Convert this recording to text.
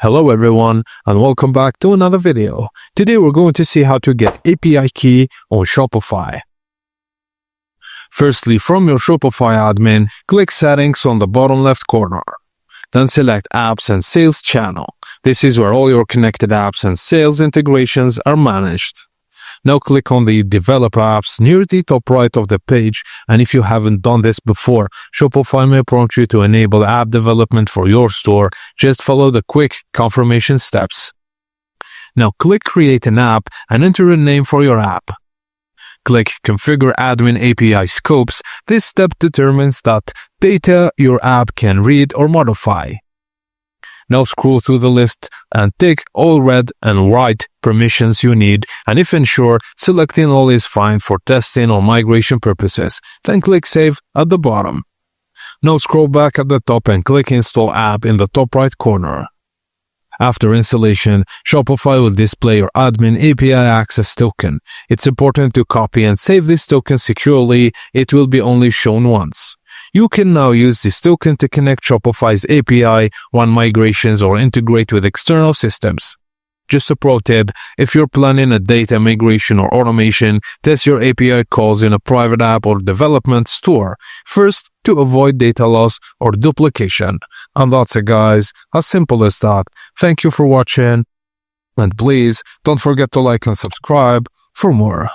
Hello everyone and welcome back to another video. Today we're going to see how to get API key on Shopify. Firstly, from your Shopify admin, click Settings on the bottom left corner. Then select Apps and Sales Channel. This is where all your connected apps and sales integrations are managed. Now click on the Develop Apps near the top right of the page, and if you haven't done this before, Shopify may prompt you to enable app development for your store. Just follow the quick confirmation steps. Now click Create an App and enter a name for your app. Click Configure Admin API Scopes. This step determines that data your app can read or modify. Now scroll through the list and tick all red and white permissions you need, and if unsure, selecting all is fine for testing or migration purposes. Then click Save at the bottom. Now scroll back at the top and click Install App in the top right corner. After installation, Shopify will display your admin API access token. It's important to copy and save this token securely. It will be only shown once. You can now use this token to connect Shopify's API, run migrations, or integrate with external systems. Just a pro tip, if you're planning a data migration or automation, test your API calls in a private app or development store first to avoid data loss or duplication. And that's it, guys. As simple as that. Thank you for watching, and please don't forget to like and subscribe for more.